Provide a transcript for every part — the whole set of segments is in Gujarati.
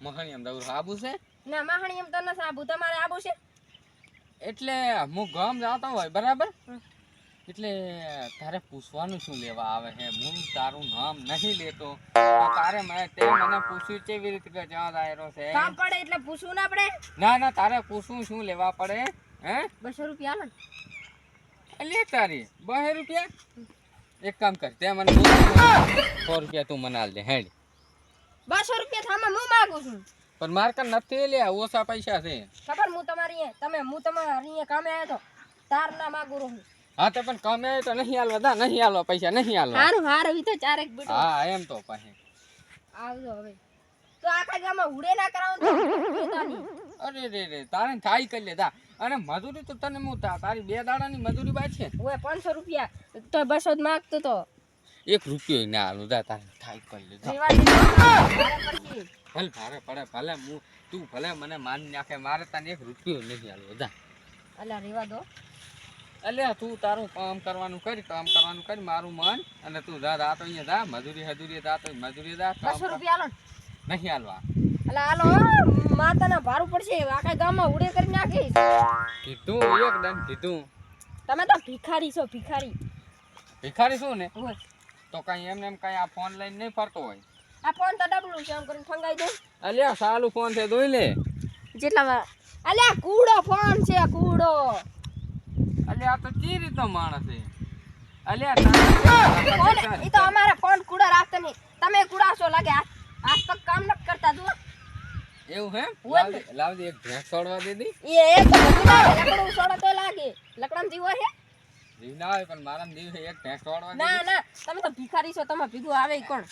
મહાણી એમ દઉં આબુ છે ના માહણી એમ તો ન સાબુ તમારે આબુ છે એટલે હું ગામ જાતો હોય બરાબર એટલે તારે પૂછવાનું શું લેવા આવે હે હું તારું નામ નહીં લેતો તો તારે તે મને પૂછ્યું કેવી રીતે કે જ્યાં દાયરો છે કામ પડે એટલે પૂછવું ના પડે ના ના તારે પૂછવું શું લેવા પડે હે 200 રૂપિયા આલો લે તારી 200 રૂપિયા એક કામ કર તે મને 100 રૂપિયા તું મને આલ દે હેડ 200 રૂપિયા થામે હું માંગુ છું પણ માર કન નથી લે ઓછા પૈસા છે ખબર હું તમારી હું તમારી કામે આવ્યો તો તાર ના માંગુ રહું હા તો પણ કમે તો નહીં આલવા દા નહીં આલવા પૈસા નહીં આલવા હારું ઈ તો ચારેક બેટો હા એમ તો પાહે આવજો હવે તો આખા ગામમાં ઉડે ના કરાવું અરે રે રે તારે થાય કરી લેતા અને મજૂરી તો તને હું તારી 2 દાડાની મજૂરી બાદ છે ઓય 500 રૂપિયા તો 200 જ માંગતો તો 1 રૂપિયો ના આલું દા તારે થાય કરી લેતા ભલે ભારે પડે ભલે હું તું ભલે મને માની નાખે મારે તને 1 રૂપિયો નહીં આલવો દા અલા રેવા દો અલ્યા તું તારું કામ કરવાનું કરી મારું મન અને તું જા તો અહીંયા જા મજૂરી જા તો મજૂરી જા 200 રૂપિયા આલો નહીં આલવા અલા આલો માતાના ભારું પડશે આખા ગામમાં ઉડે કરી નાખીશ કીધું એક દન કીધું તમે તો ભિખારી છો ભિખારી શું ને તો કઈ એમ કઈ આ ફોન લઈને નહીં ફરતો હોય આ ફોન તો ડબલું છે એમ કરીને ફંગાઈ દે અલ્યા સાલું ફોન છે દોઈ લે જેટલા અલ્યા કૂડો ફોન છે કૂડો અલ્યા આ તો ચી રીતનો માણસ છે અલ્યા ઈ તો અમારા ફોન કૂડા રાખતા નહીં તમે કૂડાશો લાગે આજ તક કામ ન કરતા તું એવું હે લાવજે એક ભેંસ છોડવા દીધી એ એક લકડું છોડો તો લાગે લકડામ જીવો હે જીવ ના આવે પણ મારા દિવસે એક ભેંસ છોડવા ના ના તમે તો ભિખારી છો તમે ભીગું આવે કોણ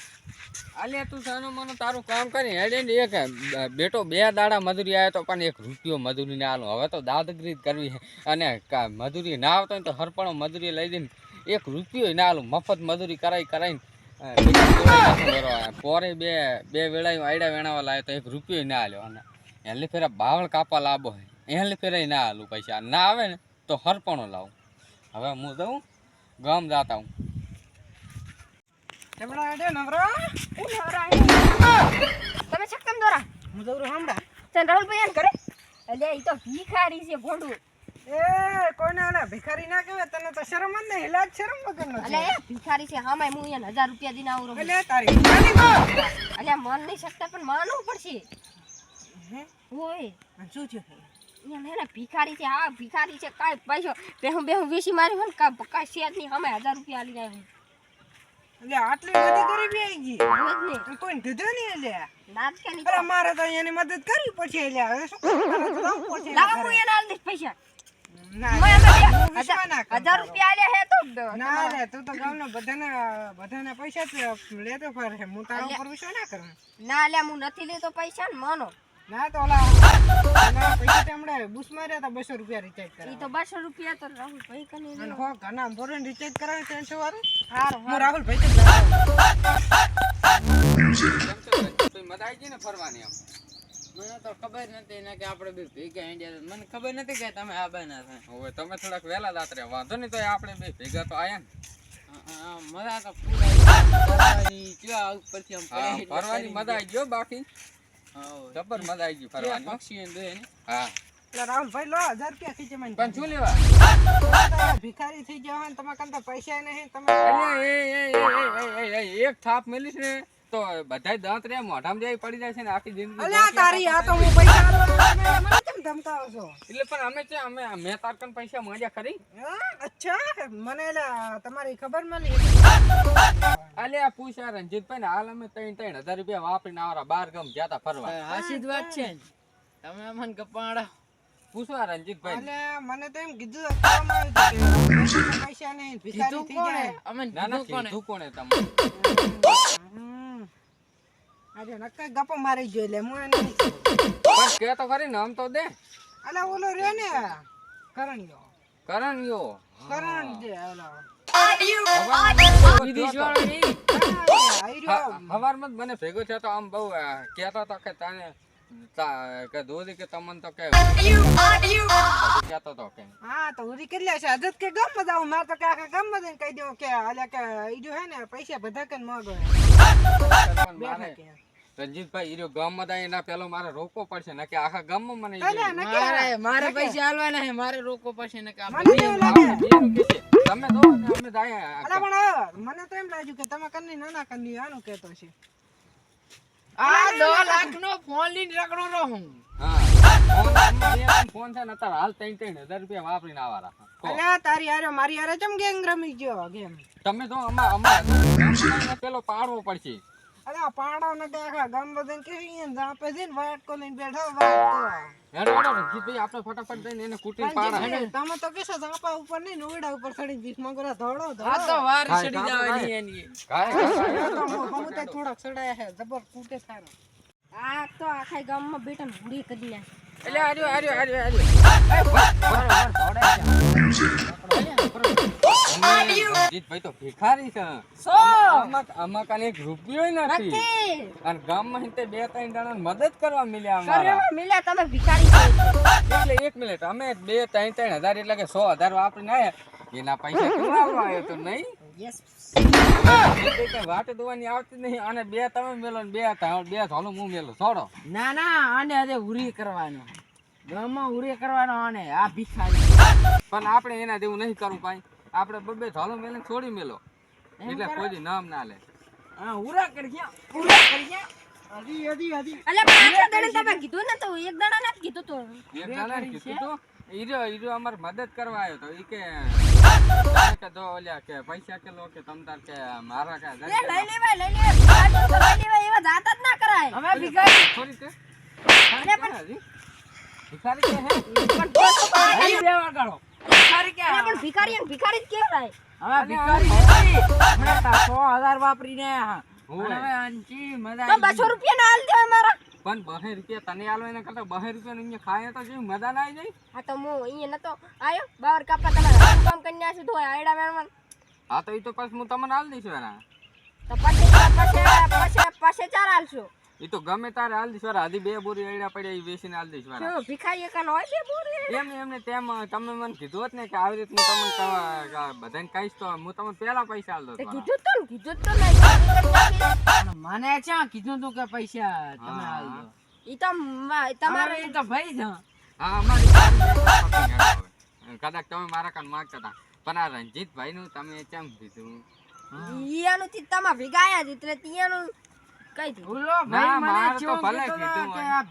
અલ્યા તું સાનો મને તારું કામ કરી હેડે ને એક બેટો 2 દાડા મજૂરી આવ્યો તો પણ 1 રૂપિયો મજૂરી ના આલો હવે તો દાદગીરી કરવી અને મજૂરી ના આવતો તો હરપણો મજૂરી લઈ જઈને 1 રૂપિયો ના આલું મફત મજૂરી કરાઈને પોરે બે વેળા આયડા વેણાવા લાવ્યો તો 1 રૂપિયો ના આલ્યો અને એટલે ફેરા બાવળ કાપા લાવો હે એટલે ફેરા ના આલું પૈસા ના આવે ને તો હરપણો લાવું હવે હું દઉં ગામ જાતા હું તમે છક્કમ દોરા હું દોરું હમણાં ચલ રાહુલ ભાઈ કરે અલે ઈ તો ભિખારી છે ભોંડું એ કોને આલા ભિખારી ના કહેવાય તને તો શરમ જ નહીં લાજ શરમ વગરનો અલે એ ભિખારી છે હામે હું એને 1000 રૂપિયા દીને આવું રહું અલે તારી અલે મન નહીં શકતા પણ માનવું પડશે હે ઓય શું થયું અહીંયા મેલા ભિખારી છે હા ભિખારી છે કાઈ પૈસો બેહું વેસી મારી હોય ને કાઈ શેત ની હામે 1000 રૂપિયા આલી જાય એટલે આટલી બધી ગરીબી આવી ગઈ રોજ ને કોઈ દીધો નહીં એટલે નાદ કે નહીં અરે મારે તો એની મદદ કરવી પડશે એટલે હવે શું લાવો હું એને આલી દઈશ પૈસા ના મેં 1000 રૂપિયા આલ્યા હે તો ના રે તું તો ગામના બધાના પૈસા જ લેતો ફરે હું તારો પર વિશ્વાસ ના કરું ના લે હું નથી લેતો પૈસા ને માનો ના તો ઓલા પૈસા તેમણે બુશ માર્યા હતા 200 રૂપિયા રિચાર્જ કરાવ ઈ તો 200 રૂપિયા તો રાહુલ ભાઈ કને અને હો ઘણા બોરન રિચાર્જ કરાવે 300 વાળું હારું હું રાહુલ ભાઈ તો મજા આવી ગઈ ને ફરવાની આમ મને તો ખબર નથી ને કે આપણે બે ભેગા ઇન્ડિયા મને ખબર નથી કે તમે આ બના છે હવે તમે થોડાક વહેલા દાત રે વાંધો નહીં તો આપણે બે ભેગા તો આયા ને મજા તો ફરવાની ક્યાં ઉપરથી આમ ફરવાની મજા આવી ગયો બાકી જબર મજા આવી ગઈ ફરવાની પક્ષી દે ને હા રાહુલ ભાઈ લો 1000 રૂપિયા ખીચે મને પણ શું લેવા ભિખારી થઈ જાવ ને તમારા કંતા પૈસા નહીં તમે એક થાપ મેલીશ ને તો બધાય દાંત રે મોઢામાં જાય પડી જાય છે ને આખી જિંદગી અલ્યા તારી આ તો હું પૈસા આલવા મને કેમ ધમકાવો છો એટલે પણ અમે તાર કન પૈસા માંગ્યા ખરી અચ્છા મને એલા તમારી ખબર મળી અલ્યા પૂછા રંજીતભાઈ ને હાલ અમે 3,000 રૂપિયા વાપરીને આવરા 12 ગામ ગયા તા ફરવા હાસી જ વાત છે તમે મન કપાડા પૂછવા રંજીતભાઈ અલ્યા મને તો એમ કીધું પૈસા નહીં ભિખારી થઈ જાય અમે ના ના કીધું કોણે તમને આજે નક્કા ગપ્પો મારી ગયો એટલે હું એને પણ કે તો ખરી ને આમ તો દે અલા ઓલો રે ને કરણિયો કરણ જે ઓલો વિદેશ વાળો નહીં હવારમાં મને ભેગો થયો તો આમ બહુ કહેતો હતો કે તને કે દોરી કે તમને તો કે કહેતો તો કે હા તો ઉરી કેટલા છે અજત કે ગામ માં જાવ માર તો કે આખા ગામ માં જઈને કહી દઉં કે આલ્યા કે ઈજો હે ને પૈસા બધા કન માંગો રણજીતભાઈ ઈરો ગામમાં જાય એના પેલો મારે રોકવો પડશે ને કે આખા ગામમાં મને ઈ અલ્યા, લે. નક્કી. મારે પૈસા હાલવાના છે મારે રોકો પડશે ને કે મને આપણે તો એવું લાગે. એનું કે છે. તમે દો ને અમે જાય અલા પણ મને તો એમ લાગ્યું કે તમે કરની નાના કરની આનું કહેતો છે. આ 2 લાખનો ફોન લઈને રખડો રહું. હા ફોન આમાં બે ત્રણ ફોન છે ને અત્યારે હાલ 3,000 રૂપિયા વાપરીને આવા રાખો. કહો. અલ્યા તારી હારે મારી હારે ચમ ગેંગ રમી ગયો ગેમ. તમે તો અમાર પેલો પાડવો પડશે. અલ્યા પાડો ને કે આખા ગામ બધાને કે અહીંયા જાપે છે ને વાટકો લઈને બેઠા વાટકો. હેડો હેડો રણજીતભાઈ આપણે ફટાફટ જઈને એને કૂટીને પાડા હેડો. તમે તો કેસો જાપા ઉપર નહીં નોયડા ઉપર ચડી દીસ મગરા ધોળો આ તો વાર ખાય, ચડી ખાય, જવાની ખાય. એની. હું તો થોડાક ચડાયા છે જબર કૂટે સારો. આ તો આખા ગામમાં બેટા હુડી કરી નાખી. એટલે આર્યો રણજીતભાઈ તો ભિખારી છે. સો આમાં કાંઈ એક રૂપિયો નથી. નથી અને ગામમાં તે 2-3 જણાને મદદ કરવા મળ્યા અમારા. કરવા મિલ્યા તમે ભિખારી છો. એટલે 1 મિનિટ અમે 2-3 હજાર એટલે કે 100,000 વાપરીને આયા એના પૈસા કેવડાવવા આવ્યો તો નહીં યસ એટલે કઈ વાટ દોવાની આવતી નહીં અને 2 તમે મેલો ને 2 ઝોલો હું મેલો છોડો. ના આને આજે ઉરી કરવાનો ગામમાં ઉરી કરવાનો આને આ ભિખારી પણ આપણે એના જેવું નહીં કરવું કાંઈ. આપણે 2 ઝોલો મેલે છોડી મેલો એટલે કોઈ દી નામ ના લે. આ ઉરા કરી ગયા હજી હજી હજી અલ્યા પણ આટલા દાડે તમે કીધું ને તો એક દાડા ના કીધું તો એક જણાને કીધું તું, ઈરો અમારે મદદ કરવા આવ્યો તો ઈ કે કે દો ઓલ્યા કે પૈસા કે લો કે તમ તાર કે મારા કે લઈ લેવાય ભિખારી તો લઈ લેવાય એવા જાત જ ના કરાય. અમે ભિખારી થોડી કે અરે પણ ભિખારી કે હે પણ પોતો પાડે. અહીં બેવા કાઢો ભિખારી કે અરે પણ ભિખારી ને ભિખારી જ કહેવાય. અમે ભિખારી નથી હમણાં તા 100,000 વાપરીને આયા. હોય. અને હવે આંચી મજા તો આવી 200 રૂપિયા ના હાલ દેવાય મારા. પણ 2 રૂપિયા તને આલો એના કરતા 2 રૂપિયા અહીંયા ખાય તો જેવી મજા ના આવી જાય. આ તો હું અહીંયા નતો આયો બાવર કાપા તમારે કામ કરીને આશું તો આયડા મેળવન હા તો ઈ તો પછી હું તમને હાલ દઈશ એના. તો પછી ચાર હાલશું. ઈ તો ગમે તારે હાલ દઈશ વારા. હજી 2 બોરી આયડા પડ્યા ઈ વેચીને હાલ દઈશ વારા. શું ભિખારી કાન હોય છે બોરે? એમને તેમ તમે મને કીધું હોત ને કે આવી રીતનું તમને બધાને કહીશ તો હું તમને પહેલા પૈસા હાલ દઉં. તે કીધું તો નહીં. પણ મને ક્યાં કીધું તું કે પૈસા તમે હા. આલજો ઈ તો તમારે તમારે તો ભાઈ છે હા અમારી પાસે હવે. કદાચ તમે મારા કાન માંગતા હતા પણ આ રણજીતભાઈ નું તમે કેમ કીધું? ઈયાનું થી તમા ભેગાયા જ એટલે તીયાનું કઈ દીધું. ઓલો ના, ભાઈ મને મારે તો ચેવું ભલે કીધું તું કીધું કે હોય. આ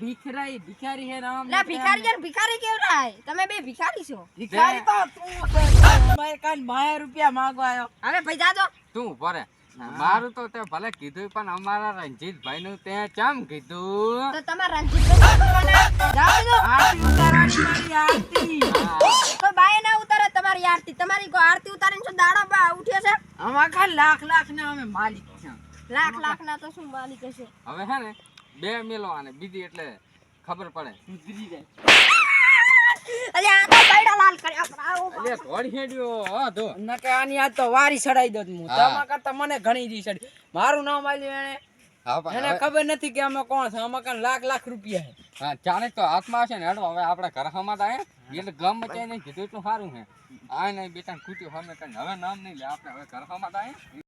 ભિખારી હે રામ લા ભિખારી યાર ભિખારી કેવરાય? તમે બે ભિખારી છો. ભિખારી તો તું છે. અમારે કાન 2 રૂપિયા માંગવા આવ્યો હવે ભાઈ જાજો. તું ઉભો રે. મારું તો તે ભલે કીધું પણ અમારા રણજીતભાઈ નું તે કેમ કીધું? તો તમારા રણજીતભાઈ શું કરવાના? જાઓ દીધો. આરતી ઉતારવાની મારી આરતી હા. તો બાય ના ઉતારે તમારી આરતી. તમારી કોઈ આરતી ઉતારીને શું દાડો બા ઉઠ્યો છે? અમાર કાન લાખ ના અમે માલિક છે લાખ ના તો શું માલિક હશે. હવે હે ને 2 મેલો અને બીજી એટલે ખબર પડે. સુધરી જાય અરે આ તો બૈડા લાલ કર્યા પણ આવો બા. એટલે ઘોડી હેડ્યો હા દો. નકે આની આજ તો વારી ચડાઈ દો હું હા. તમારા કરતા મને ઘણી દી ચડી મારું નામ આલ્યું એને હા પણ એને હવે- ખબર નથી કે અમે કોણ છે અમે કાન લાખ રૂપિયા છે હા ચાણે તો હાથમાં આવશે ને હેડો હવે આપણે ઘર હમા થાય એટલે ગમ મચાઈ નહીં કીધું એટલું સારું હે આ નહીં બેટા ખૂટ્યું હમે કઈ હવે નામ નહીં લે આપણે હવે ઘર હમા થાય